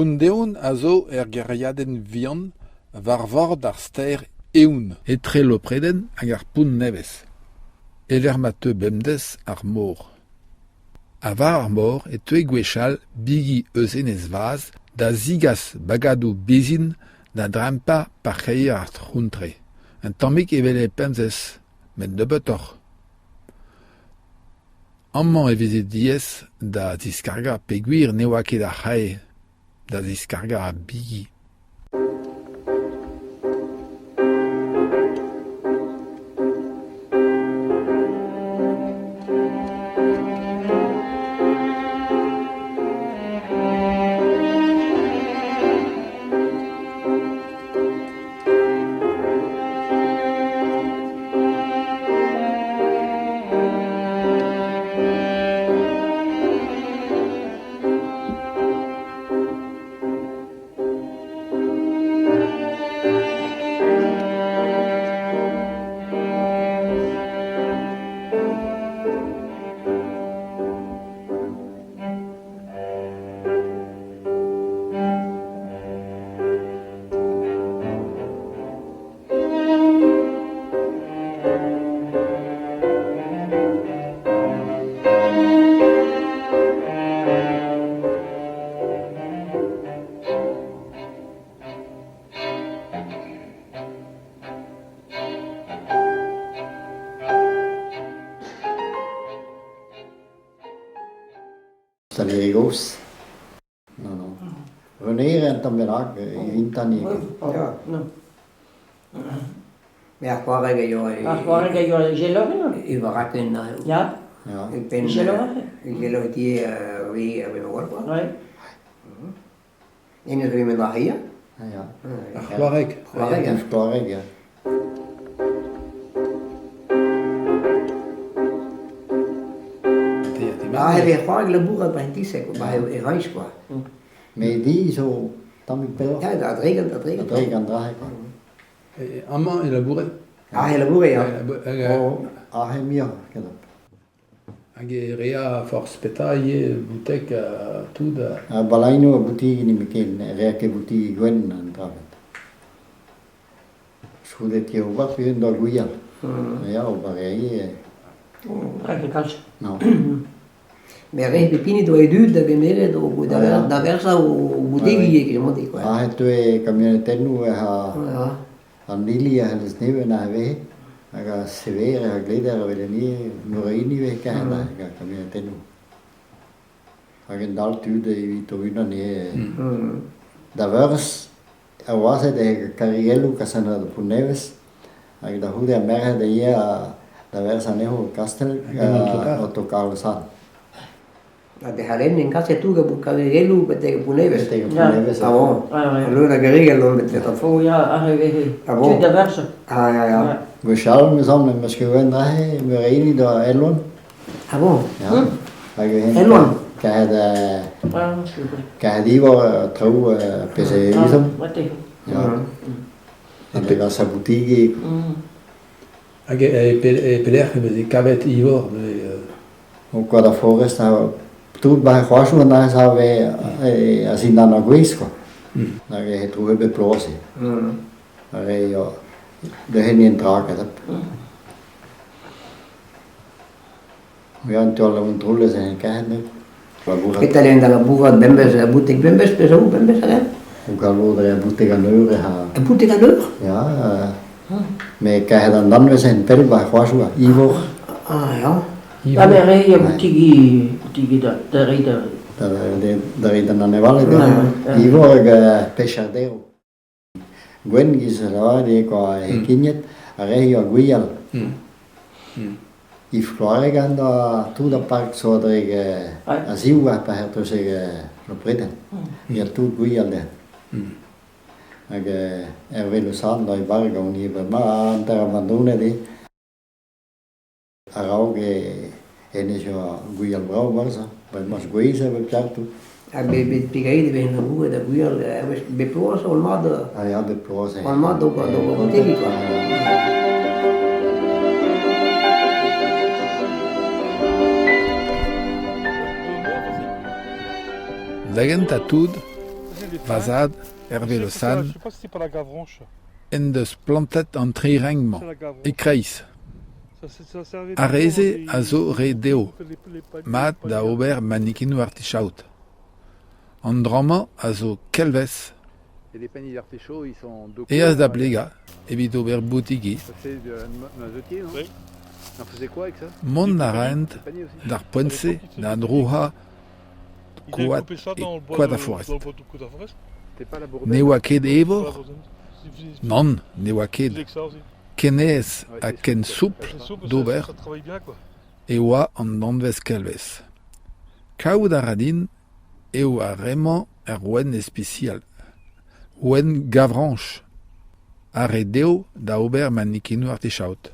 Pundeon a zo geriadenn vihan war vord ar stêr eoun. Etre lopreden hag ar poun nevez. Eler ma teu bemdez ar mor. A var ar mor e teu gwechal bigi eus enez vaz da zigas bagadou bezin da drempa par kaer ar trountre. Un tammik evele pemzez, met de betor. Amman e veze diez da diskarga peguir ne oa ket ar c'hae, da diskarga a bigi. Legos. No. Venire en tamberak intani. Ja, no. Ja, akvarega jo geloven? Überraken. Ja. Ja. Ik ben geloven die we hebben gehoord. Nee. En dat we met daar hier. Ja. Chwareg. Chwareg, ja. Hij heeft gewoon laboeren bij die sec, bij huis qua. Maar die zo, tamik pel. Ja, dat regent. Dat regent draai. Amman e labouret. Ah, laboeren, ja. Ah, mieux, kedap. Hag e rea force petaille boutek tout da. Balaino boutique ni meken, reke boutique gwen an travet. Schudet je wat weer da guia. Ja, obarei. No. Maar hij heeft niet door je duur, dat we meer door dat versa o boutique que mo dico. Ah, tu e camionete nu ha. Andilia has neve na ve. Aga severe ha gleder veleni norini ve kana ga camionete nu. Hagen dal tu de vito vino ne. Da vers a wase de Cariello casana de Puneves. Aga da hude merha de ia da versa neho castel autocar san. De halen in casa tu que busca de gelu bete puneves. Puneves. Ah bon. Allora che regalo bete ta fo. Ja, tu de verse. Ja. We schauen wir sammen med skøen der vi er enige der Elon. Ah bon. Ja. Elon. Kan de var tro PC ligesom. Ja. Det var så boutique. Hag e pelec'h e kavet ivor. Og går der forrest har tut bare khoshun der har vi asina na guisko. Der er troet be plåse. Der er jo det hen en drag der. Vi har inte alla kontroller sen kan det. ¿Qué tal en la buga bembes, boutique bembes, pero bembes allá? Og galvo der boutique nøre har. Boutique nøre? Ja. Men kan han dan við sen pel bare khoshun ivor. Ah ja. Ja, men jeg er boutique der rider. Der er den nevale der. Ivor pescadero. Gwen gisera de ko hekinjet areo guial. I Florigan da tu da park so der asiwa pa herto se no preten. Ja tu guial der. Ag velo san da barga uni ba ma antara bandone de arauge enejo guial brau barsa, ba mas guisa ba chartu. Pigai de ben buga da guial, be plosa on modo. Ah ja, be plosa. On modo do boutique. Dagent a tout vazad, hervé le san, Je sais pas si c'est pas la gavranche. en deus plantet an trirengman, C'est la gavranche. e kreiz. Ça servait Arreze toujours a zo re deo, les paniers- mat les da paniers. ober manikinu artichaut. An drama a zo kelvez, Et les paniers d'artichaut, ils sont de eaz da plega, evit ober boutigi, Ça fait de noisetier, non? Oui. On faisait quoi avec ça? mon na rent, Des paniers aussi? d'ar poense, da droha, Ils avaient Quad coupé ça et dans le bois Quad de- à Forest. dans le bois de Quad à Forest. C'était pas la bourdelle? ne oa ket Voilà, evor, dans une- non, ne oa Ils ket, disaient que ça aussi. kenez Ouais, a c'est ken soupe, soup, C'est souple, d'ober, ça travaille bien quoi. e oa an danvez kelvez. Kaout a radin, eo a remañ ar oen especial. Oen gavranch. A re deo da ober manikinu artichaut.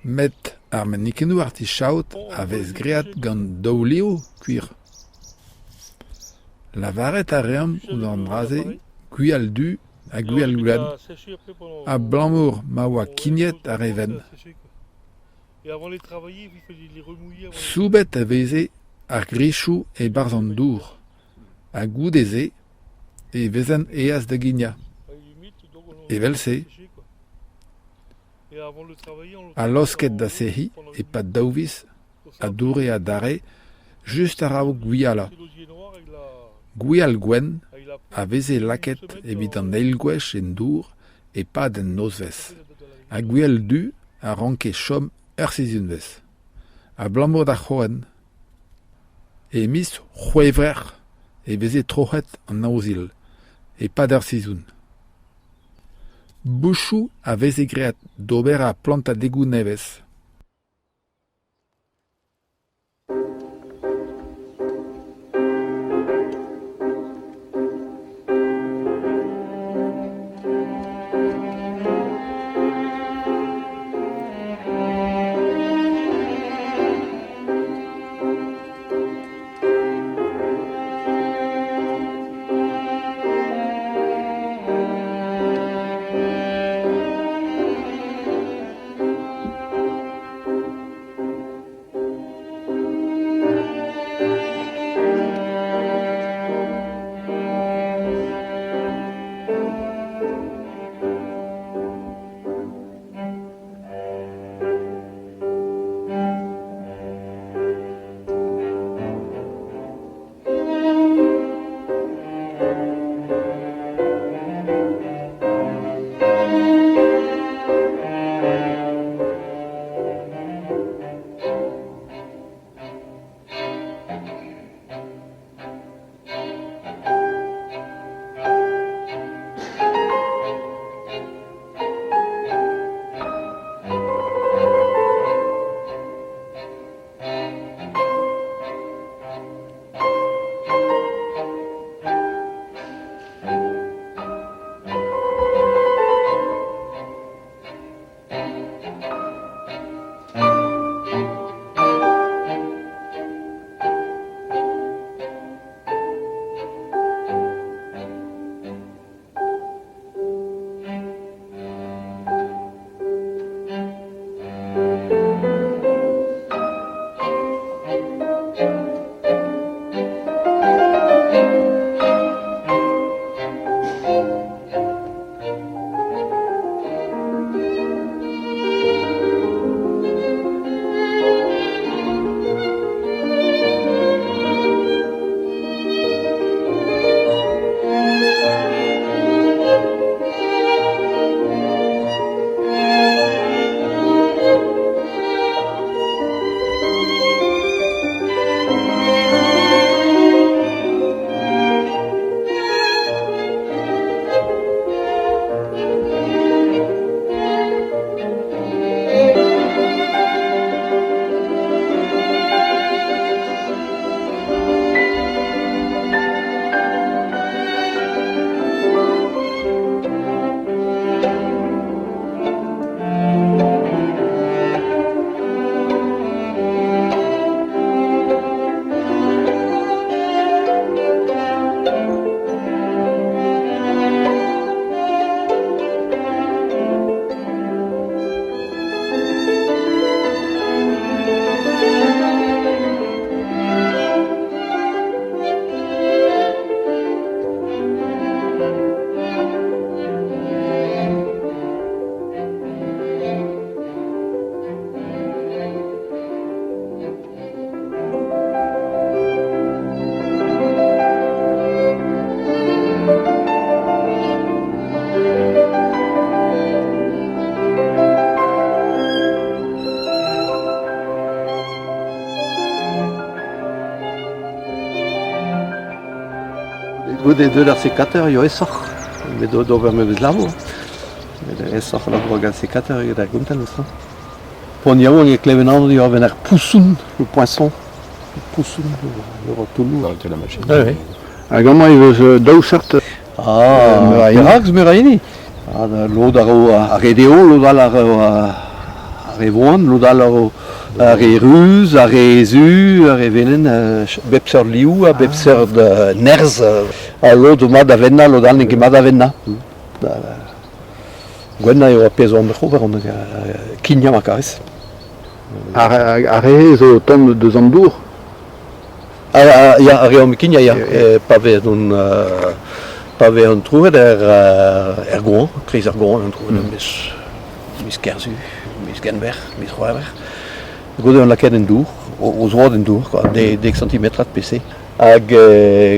Met ar manikinu artichaut a vez great gant daouleo kuir. La varet a ream ou an braze, guial du a guial gwen, a blamour ma oa kignet a reven. Et avant les travailler, il fallait les remouiller. avant les- Soubet a veze ar grichou e barzan dour, a goudeze e vezen eaz da gigna. Evel se, Et avant de le travailler, on le a losket da sehi e pat daouvis, a doure a dare, just a rao guiala. Guial gwen a veze laket evit an eilgwech en dour e pad en nozvez. A guial du a ranke chom ur sizunvez. A blamour da c'hoen. E mis c'hoevrer e veze trochet an naozil e pad ur sizoun. Bouchou a veze great d'ober a planta degou nevez. de la sécateur, il y a essor. Mais d'over me bez lavo. Essor la drogue sécateur, il y a des guntel aussi. Pour y avoir un clévenant, il y a un poussoun, le poisson. Poussoun, le rotoulou. Arrêtez la machine. Oui. Comment il veut daousert Murax Muraini. L'eau à Redéo, l'eau à Revoan, l'eau à Reruz, à Rezu, à Revelen, Bepser Liu, à Bepser de Nerz, à l'eau de Madavenna, l'eau d'Alne qui Madavenna. Gwenna est au Pézon de Rover, on a Kinya Macaris. Arrêt zo tom de Zambour. Ja, Reom Kinya, ja, pavé un trouvé Ergon, Chris Ergon, un trouvé mis Kerzu, mis Genber, mis Roever. Gode on la ken en dour, aux rois en dour, quoi, des centimètres de PC. Ag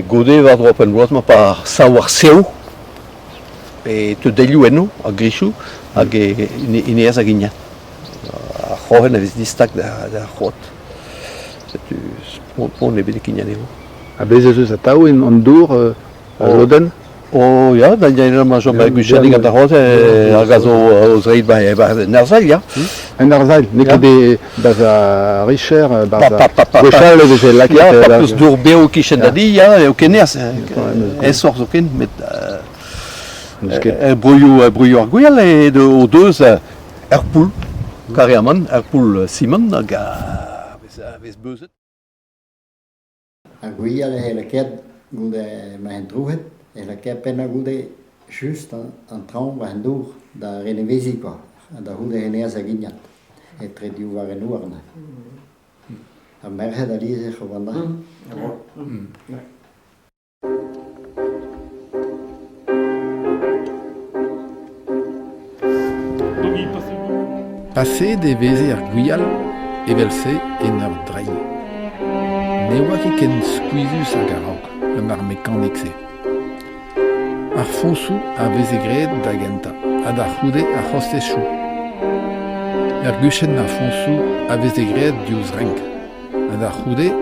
gode va drop en bloat ma par savoir seu et te deliueno a grishu ag ineas a gigna. A roven avis distak da rot. C'est pour les bédikinyaneo. A bezez a tao en dour Loden. Oh ja, dan jij er maar zo bij Gusheding aan de rood, er zo als reed bij Nerzal, ja. En Nerzal, nek de baza Richer, baza Gochal, de la ja, papus door Beo Kishendadi, ja, ook neers. En soort ook in met brouillou arguel et de deux Erpoul, carrément Erpoul Simon, avec beuzet. Arguel hele ket gulde mijn droehet. En ik heb een goede juist een trouw van door daar in de weziko en daar goede genees aginiat. Het trediu waren noorden. En merge dat die zich gewoon daar. Donc il passait où? Passé de veze ar Guyal evelse en ur drei. Ne oa ket ken squeezus hag a raok, un ar mekanik se. Ar fonsou a veze graet da genta, ha da c'houde a c'hoste chou. Guchen ar fonsou a veze graet diouz renk, ha da c'houde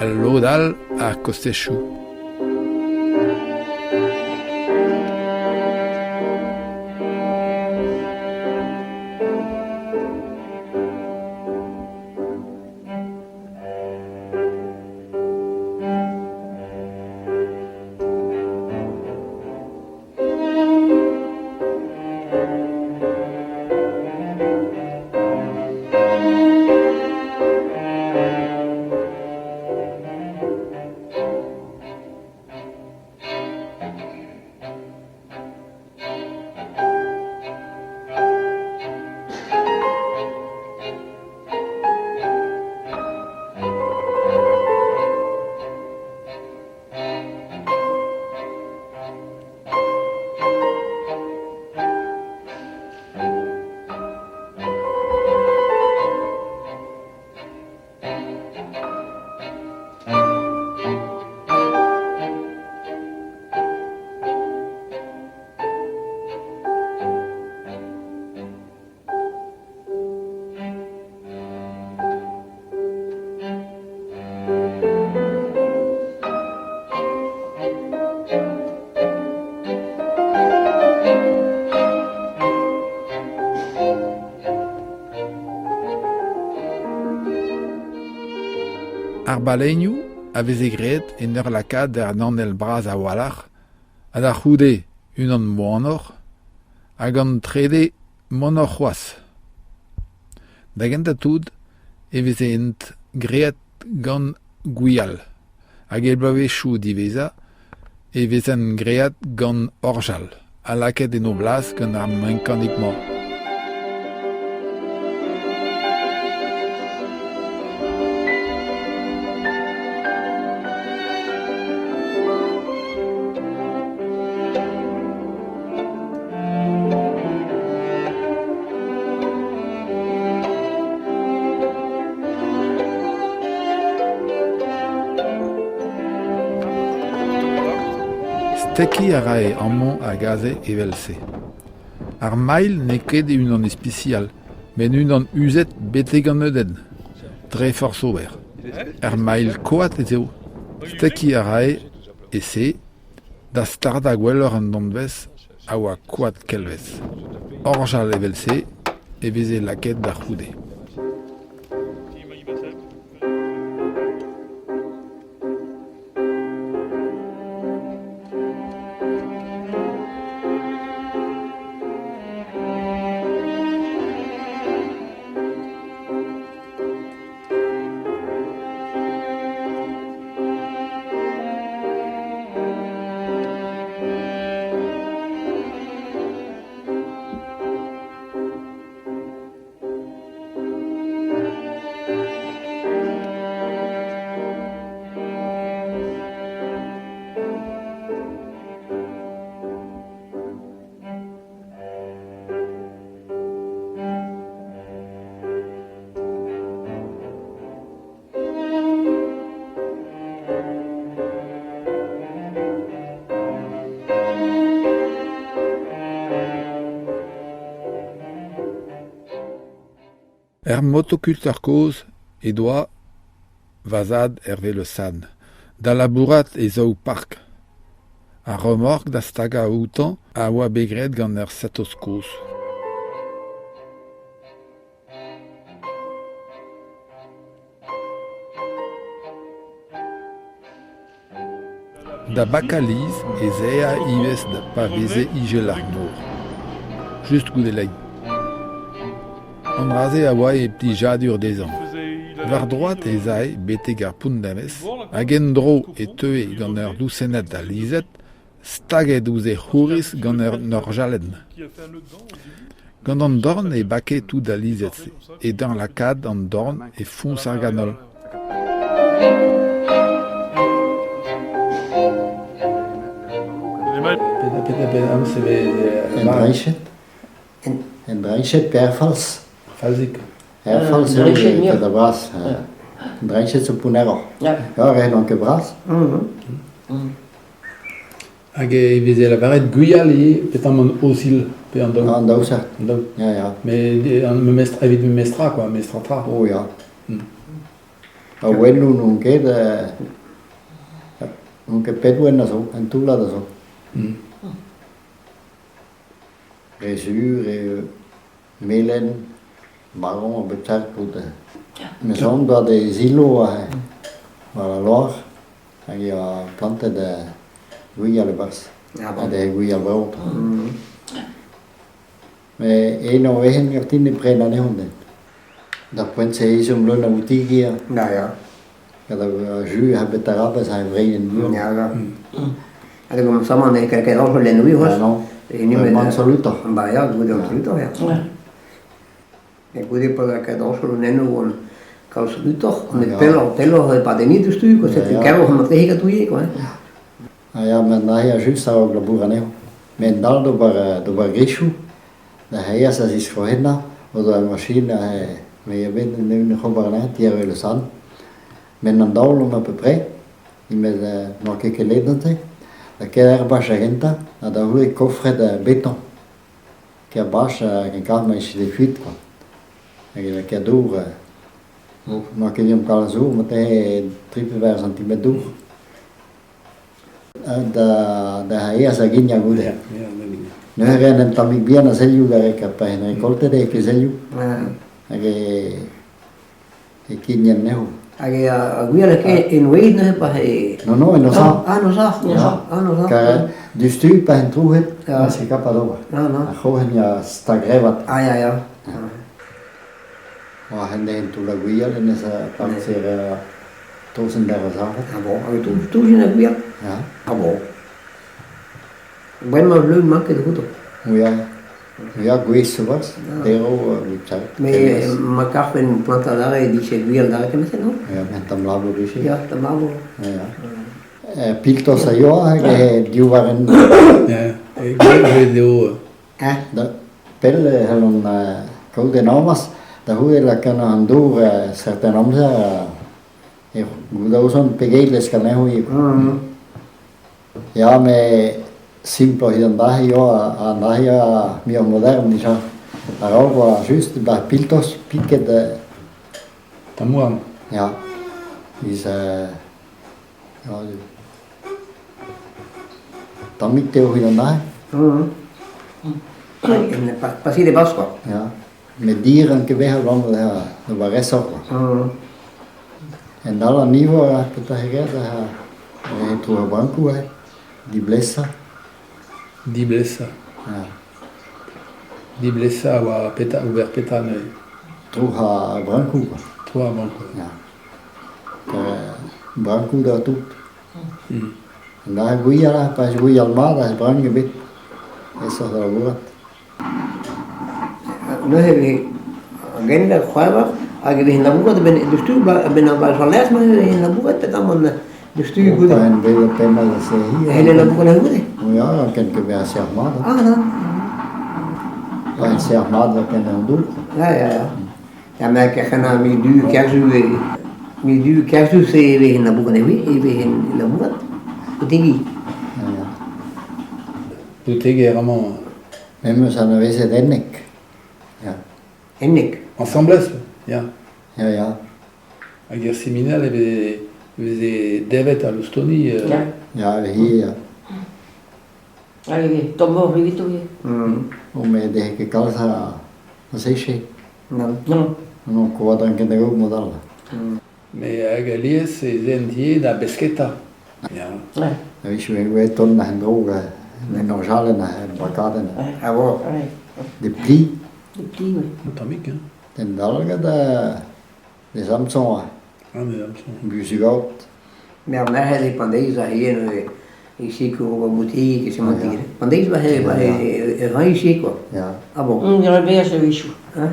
al lodal a koste chou. Ar balenioù a veze graet en ur laka der nanel braz a walac'h, ha da c'houde unan moanor, hag an trede monor c'hoaz. Da gentatoud e veze ent graet gant Guyal, hag el blavechou diveza e veze an graet gant Orjal, ha laket en o blas gant ar menkanik mor. Steki a rae ammont a gaze evelse. Ar mail ne ket unan especial, men unan uzet beteg an eudenn, dre force ober. Ar mail koat ez eo. Steki a rae ese, da start a gweller an donvez a oa koad kelvez. Orja levelse e veze laket da c'houde. Motocultor-koz e doa vazad herve le sad. Da labourat e zo park. A remork da staga outan a oa begret gant ur satoz-koz. Da bakaliz e zea ivez da pa veze igel ar mor. Just goudelai. An raze a oa e pti jadur dezan. Var droat e zae beteg ar poun damez, hag en dro e teue gant ur dousenet a lizet, staget ouze c'houriz gant ur norjalen. Gant an dorn e bake tout da lizet, e dans la kad an dorn e fons ar ganol. En dreinchet perfals. Falzik. Perfals e da bras. En dreinchet zo punero. Ja, ren an ket bras. Hag e veze la varet guyal e petam an osil pe an daou. An daou sa. Ja, ja. Mais evit me mestra, quoi, mestra tra. Oh, ja. A wennu nun ket... nun ket pedwen da zo, en toula da zo. Resur e melen, marron a betar pout. Me son da de zilo a la Loire, hag e a plante de guyal e bas. A de guyal braut. Me en o ehen gartin e prena ne honden. Da poent se izom lun a boutigi a. Ja, ja. Kad a ju a betarabas a vreien buur. Ja, ja. Ade gom saman e kelket orso len ui hos. Ja, non. Man saluto. Ba ja, gode on saluto, ja. E gode pa kelket orso len ui on kal saluto. Met pelo e patenitu stu, ko se kero hon te hika tu ie, ko. Ja, men da ja just a la buraneo. Men dal do bar grishu. Da ja sa is forhenna, o da machine me je ben ne gobar na tiere le san. Men an dal om a peu près. I met no keke ledante. Da ker baš agenta, a da hui cofre de béton. Ker baš gen kar mais de fuite, quoi. Et la ker dour, no ker yom kal zo, mate 3 cm dour. Da haia sa ginja gude. Ne ren tamik bien a zelju garek a pa en recolte de ke zelju. Age e kinyen nehu. Age a guiala ke en weid ne pa he. No, en osa. No sa. Ka du stu pa en truhet, se kapa doa. A johen ja sta grevat. Ja. Og han er en tula guial, en esa panser 1000 der sache. Ah bon, age tu sin a guial. Ja. Ah bon. Buen ma bleu manque de guto. Ja, guis subas, dero lipsa. Me macafen planta dare dice guial dare que me se no. Ja, men tam labo dice. Ja, tamabo. Ja. Piltos a jo, du waren... Ja, ik deo. Da pelle helon koude namas, da hui la kana andur certain omsa gudauson pegeiles kan hui. Ja, me simplo hidandahi jo andahi mio modern disa. Arauva just da piltos piket Tamuan. ja. Is ja. Dan ik tegen vandaag. Passie de bas quoi. Ja. Met dieren een weg wandelen, ja, dat was rest ook. En dan een nieuwe, dat je gaat, terug een banco, die blessa. Die blessa. Ja. Die blessa wa peta uber peta ne. Terug een banco. Trois banco. Ja. Branco daar toe. En daar goeie la, pas goeie alma, dat is brandgebied. Is toch wel goed. Nu heb ik agenda gehoord. Als je in de boek ben de stuur ben al bij les maar in de boek dat dan de stuur goed. En bij de pema dat ze hier. Hele de boek goed. Ja, dan kan ik weer zeg maar. Ah dan. En zeg maar dat kan je doen. Ja. Ja, maar ik ga naar mijn duur kerstduur. Mijn duur kerstduur ze weer in de boek en weer in de boek. Wat denk je? Ja. Doe tegen vraiment Même zijn er wezen dennik. Ja. En ik. ensemble, ja. Ja. A guerre séminale veze devet a Lustoni. Ja. Ja, hier. Allez, tombe vite oui. Om met de kalsa. Dat is je. Dan. Non. Non, quoi dan kan je ook model. Mais a Galies e zendier da Besqueta. Ja. Ouais. Dan wist je weer ton naar een droge. En nog zalen naar bakaden. Ah bon. Ouais. De pli. Le petit oui. Atomique, hein. Den dalga de Samsung. Ah, mais dames sont. Buzigout. Maar op naar het van deze hier ik zie hoe moet hier is iemand hier. Van deze was hij rein zeker. Ja. Ah bon. On dirait bien ce bichou. Hein?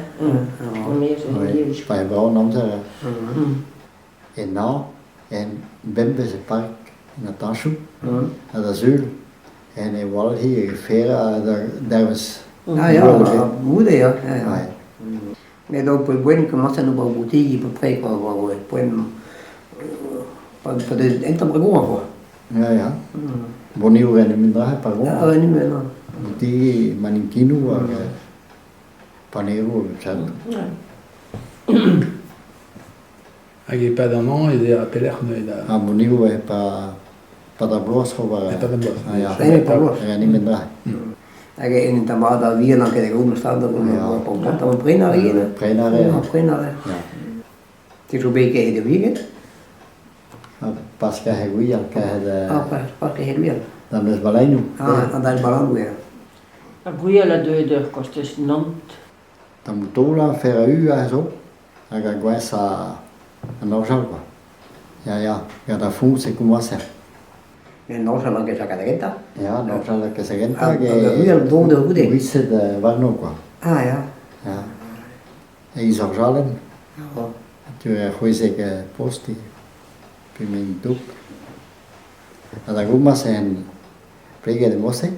On met ce Oui. bichou. Bij Brown Amsterdam. En nou, en Bembese Park in het Tanshoe. Dat is Zuul. En in Wal hier, Vera, daar was. Ah ja, moeder ja. Ja. Mais donc pour bueno que más no va boutique pour près quoi pour para de entra para quoi. Ja. Bonieuw en minder, paar Ah, gewoon. niet meer dan. Die maninkino, panero, chat. A guerre pas d'un an, et a Pelerne et da. Ah, bonieuw, pas de bloos gewoon. Et pas d'un boss. Ah ja. Nee, pas bloos. Ja, niet minder. Hij in Tamada weer dan kan ik ook nog staan dat we een prina hier. Prena, Ja, prina. ja. Het is een beetje in de weekend. Pas krijg je goeie, krijg je Pas keer weer. dan is Baleinu. Ah, en dat is belang weer. La bouille la de costes Nantes. Dan moet Tola, Ferru, en zo. Dan ga ik wel eens aan Noorzelva. Ja, dat voelt zich como hacer. En nou zal ik zeggen dat. Ja, Noorzelva que se genta Ah, weer donde goed in. wisse de Warno qua. Ah ja. Ja. En je zag zalen, toen gooi ik posti. Puis mijn doek. En dan ook maar zijn plegen de mosse.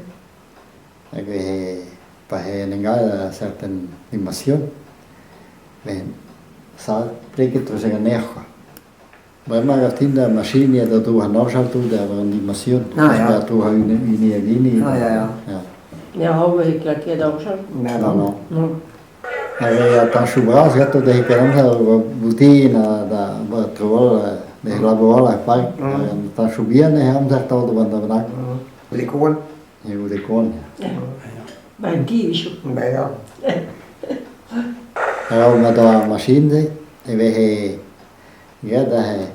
En we para negar certa animación. Ben, sa plegen terus en neerga. Maar maar dat in de machine dat doe gaan afschalen toe de animación. Ah, ja. Dat doe gaan in die. Ah ja. Ja, hou ik claqué d'argent. Maar No, dan. no. Non. En dan subras gato de que não butina da trol de laboral park. En dan subia ne ham daar todo banda brak. Wil ik gewoon? Je moet de kon. Ben die bichou. Bij ja. En met de machine en we ja dat hij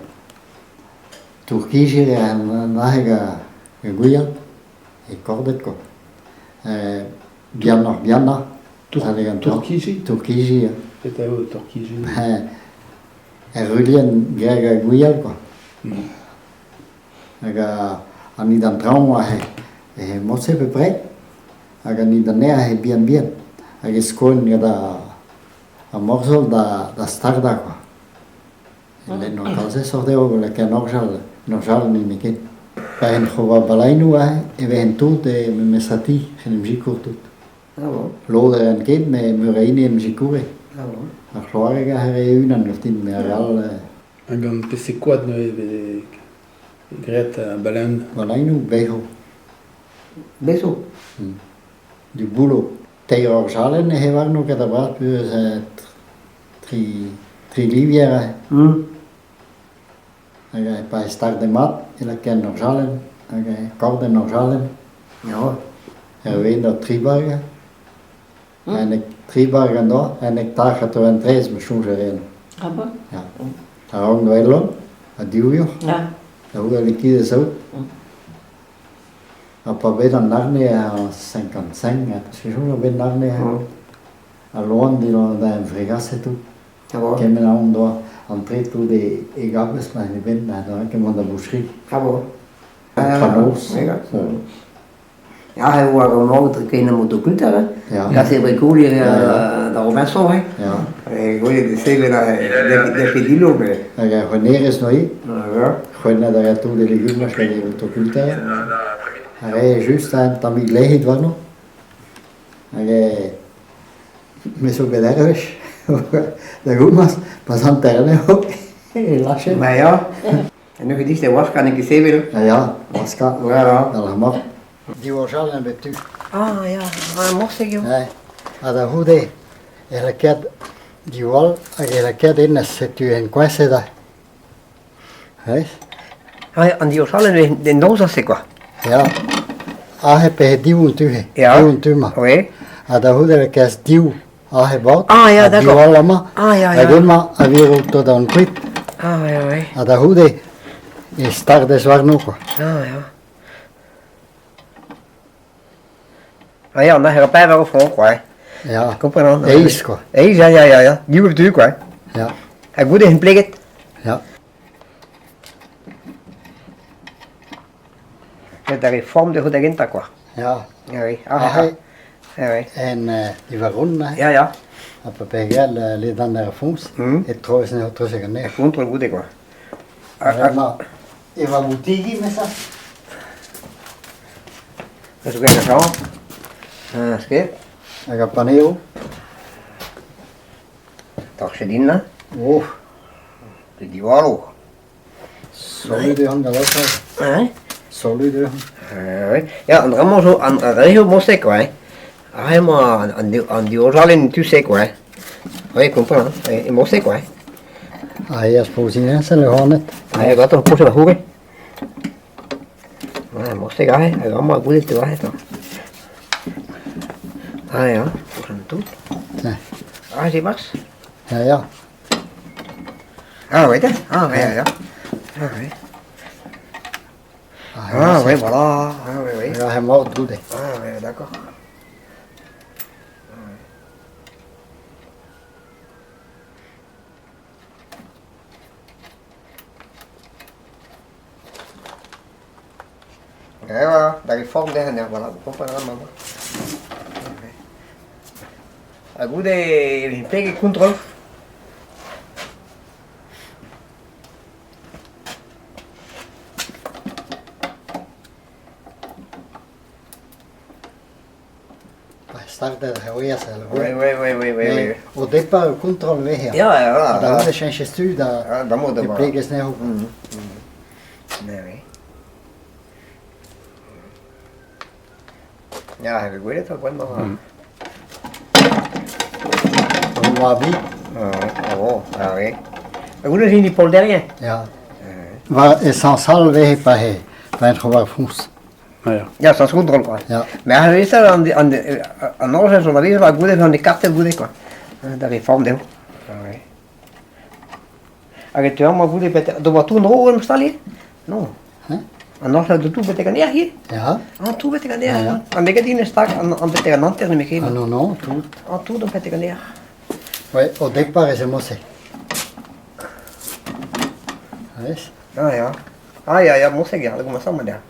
Turkije en naga gegoeien. Ik hoor dit ko. Bianna. Turquie. Turkije. C'est à eux, Turquie. En Rulien graag goeien ko. En niet dan trauma hij moet se beprei. En niet dan neer hij bien. En is gewoon ja da morsel da starda ko. En dan kan ze zo de over que nog zal niet meer. Wij hebben gewoon Baleinu en we hebben tot met Sati geen muziek hoort. Ah bon. Loder en kind met Muraini en Muzikure. Ah bon. Maar Gloria gaat reunion en heeft in Meral Un gan PC quad ne Gret Balen. Baleinu Bejo. Beso. Du boulot. Tegen Zalen hij waren ook dat was puur tri liviera. En hij bij start de mat en dan ken nog Zalen. En hij kort nog Zalen. Ja. weet dat Tribergen. En ik Tribergen daar en ik dacht er een treis met zo'n erin. Aber? Ja. Daar hangt wij lang, dat duw je. Ja. Daar wil ik hier zo. Apa beda Narnia 55, parce que je ben Narnia. Alors on dit on a un fregasse tout. Jawohl. Ik heb me nou door entree toe de egabes maar ik ben daar ik heb de boucherie. Jawohl. Van Oos. Ja, hij was ook nog een keer naar motocultuur. Ja. Dat is bij Kool hier daar op Wessel. Ja. Ik wil je zeggen dat je die lopen. Ik ga wanneer is nog hier? Ja. Gewoon naar de toe de legumes bij de motocultuur. Hij is juist aan het amig leeg was nog. Hij met zo'n bederfs. De goedmas, pas aan het terrein ook. Lasje. Maar ja, en nu gedicht de was kan ik je zeggen. Ja, was kan. Ja. Dat mag. Die was al een beetje. Ah ja, maar mocht ik joh. Nee, maar dat goed is. Eigenlijk die wal, eigenlijk in is zit u in kwestie dat. Hè? Ah ja, en die was al in de noos als ik was. Ja. Heb je die toe? Ja. Die toe maar. Oké. Dat goed is als die gebouwd. Ah ja, dat die klopt. wal allemaal. Ah ja, En ja. dan maar weer op tot een kwit. Ah ja, oké. Dat goed is start is waar nog. Ah ja. Ah ja, dan heb ik bij wel van quoi. Ja. Kom maar aan. Eis quoi. Eis, ja. Die wordt natuurlijk quoi. Ja. Hij goed in plek. Ja. Met de reform de goed erin tak quoi. Ja. Ja, oké. Ah, Ah ja. en die waarom hè? Ja, ja. Op PGL lid dan naar fonds. Het trouwens niet terug zeggen nee. Ik vond het wel goed quoi. Maar Eva boutique met ça. Dat is ook even zo. Schip. Ik heb paneel. Toch Sedina. Oh, Die was ook. solide hang dat was. Solide. Ja, en allemaal zo aan regio moest ik quoi. Helemaal aan die oorzalen tussen quoi. Hoi, kom maar. Ik moest ik quoi. Hij is positie en gaan het. Hij gaat toch posten horen. Maar moest ik hij allemaal goed te wachten toch. Ah ja, voor een doet. Nee. Ah, zie was. Ja. Ah, weet je? Ah, ja. Ah, oui, voilà. Ah, oui. Ja, hij mag het goed. Ah, oui, d'accord. Ja, dari form deh, ya, voilà, apa nama? Aku deh pergi kontrol. Start er heel zelf. Oui. Au départ, contrôle weg. Ja, Dat is een gestuur dat. Ja, dat moet De wel. plek is niet goed. Nee. Ja, heb ik weet het ook wel nog. Maar wie? Ja, weet. Ik moet zien die polderje. Ja. Waar essentieel weg bij het gewoon fonds. Ja. Ja, dat is goed dronken. Ja. Maar hij is er aan alles en zo, dat is wat goed van die katten goed is. Dat is van deel. Als je het helemaal goed hebt, doe wat toen hoger stal je? No. En dan zou je toe betekenen neer hier. Ja. Aan toe betekenen neer. Ja. En ik heb die stak aan betekenen aan tegen me Ah, geven. non, tout. Aan toe dan betekenen neer. Oui, au départ, c'est moi c'est. Wees? Ah ja. Ah ja, moest ik ja, dat komt samen daar.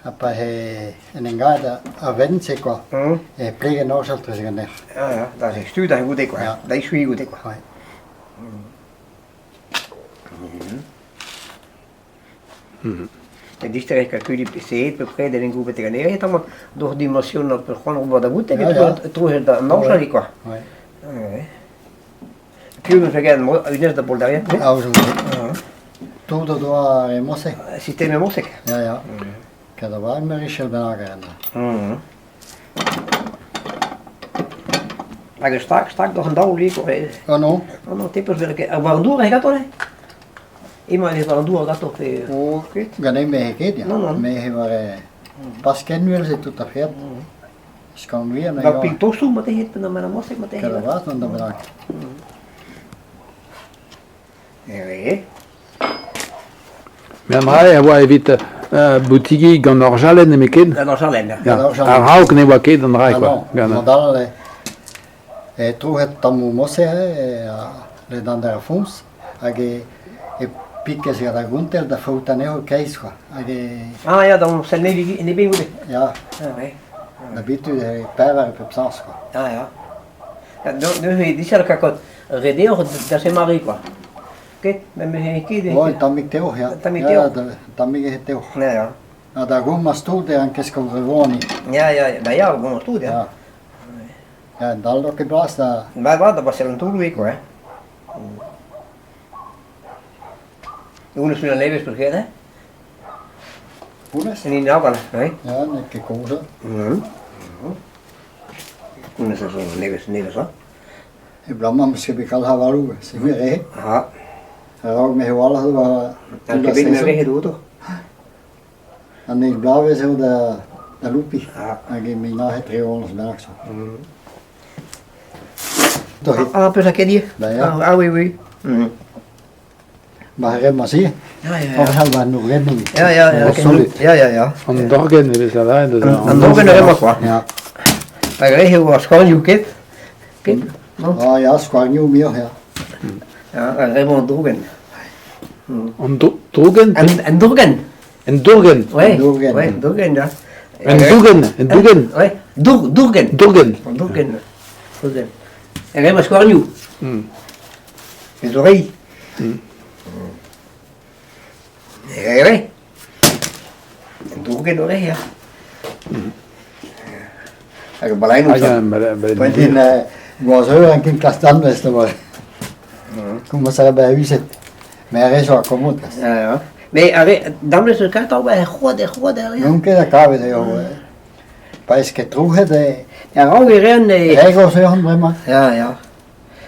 Après, en een gade avent c'est quoi? Et plegen nog zal terug gaan. Ja, dat is stuur dat goed ik Ja. Dat is goed ik Oui. En die sterk kun je die PC beprijden en goed betekenen neer, maar door die machine op gewoon wat dat goed Ja, tegen ja. terug dat nog zal ik qua. Oui. Kun je vergeten, u is de bolderje? Ah, je moet. Tout de doigt et moi c'est. Systeem moest ik. Ja, ja. Ik heb dat wel met Richel ben aangegaan. Maar je stak nog een douw liep. Oh non? Oh no, types wil ik. Waardoor hij gaat toch? Iemand heeft wel een doel dat toch weer. Oh, ik ga niet mee gekeken, ja. Mee waar pas kennen wil ze tot dat vet. Dus kan weer naar Dat pik toch zo met de hit, dan met een mostek met de Ik heb hit. er wat aan de braak. Nee. Men rai a oa evit boutigi gant ar jalen eme ket. Dat is alleen. Ja, ar jalen. ar haok ne oa ket an rai, Ah quoi. non, Gant. modal tro het tamu mosse le dan der fons hag pikke sig da guntel da foutaneo keis quoi. Hag Ah ja, dan zijn we in de been goed. ja, Ja, nee. d'habitude per op sens quoi. Ja, ja. Ja, nu die zal ik ook redden, dat is Marie quoi. Oké, met me geen kid. Oh, tamik teo ja. Tamik teo. Ja, tamik het teo. Ja, ja. Na da go ma sto der an kesko revoni. Ja, ja, nou ja, gewoon studie. Ja. Ja, dal ook geblas da. Maar wat, dat was er een toerweek hoor. Hoe is nu een levensbegin, hè? Unes? En in de afval, hè? Ja, ne ke koze. Hoe is er zo'n levens, hè? E blamma misschien be kal havalu, se weer Ja. Raak me wel hadden we. En ik weet niet meer gedaan toch? En ik blauw zo de loopie. Ja. En ik me na het reolens ben zo. Toch? Ah, dus dat ken je? Ja. Ah, oui, oui. Maar rem maar zie. Ja, ja, Of ja. hebben we nog remmen? Ja, ja, ja. Oh, solid. Ja, ja, ja. An dorgen e vez la En nog een helemaal quoi. Ja. Maar ik heel was gewoon je kid. Kid? Ah ja, squar nieuw meer ja. Ja, helemaal drogen. An drogen? En drogen. En dorgen. Oui, Drogen. oui, drogen, ja. En doegen. En doegen. Oui, drogen. Dorgen. Drogen. Drogen. En helemaal gewoon nieuw. En zo rij. Ja, ja. En drogen door ja. Ik heb alleen Ah nog ja, zo. Want in was heel en kind kastan best maar. Kom maar zeggen bij wie zit. Maar er is wel komot. Ja, ja. Nee, dan is het kant al bij god, ja. Nunca da cabe de yo. Parece que truje de Ja, al weer in. regels heel maar. Ja, ja.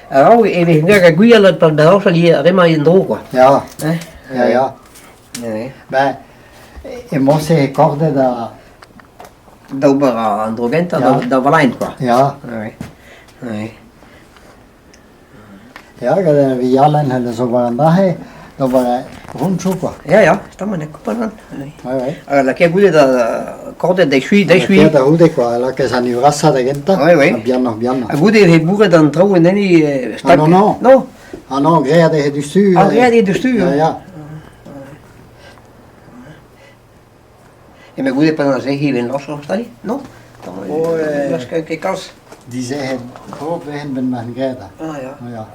En al even nega guiala per de house hier remma in droog. Ja, Hè? ja, ja. Nee. Maar je moest se recorde da Dat maar aan drogenta Ja. dat valent qua. ja, Nee. Nee. ja, dat we jaren hebben zo waren daar. Dat waren rondzoeken. Ja, ja, sta maar nek op aan. Nee. Ja, La che guide da corde dei sui. ja. Dat hoe ik wel, dat is aan die rassa de gente. Oui, oui. Biano. A guide he boeren dan trouwen neni Ah, no, no. No. Ah non, grea de du stuur. Al ja die de stuur. Ja, ja. En mijn goede pan zeg hier in los sta die? No. Dan Oh, dat is kijk kans. Die zeggen, groot wegen ben mijn greda. Ah ja. Oh ja.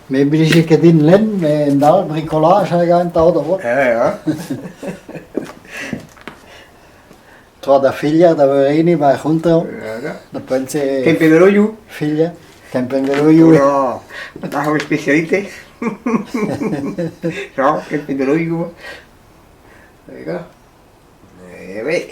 Mais Brigitte que din len, mais dans le bricolage, il y a un tas de votes. Ja, ja. Tra da figlia, da verini, vai junto. Da pense Che peverollo? figlia, che prendelo io. No. Dat gaan we specialite. Ja, che peverollo. Ja. Nee, weet.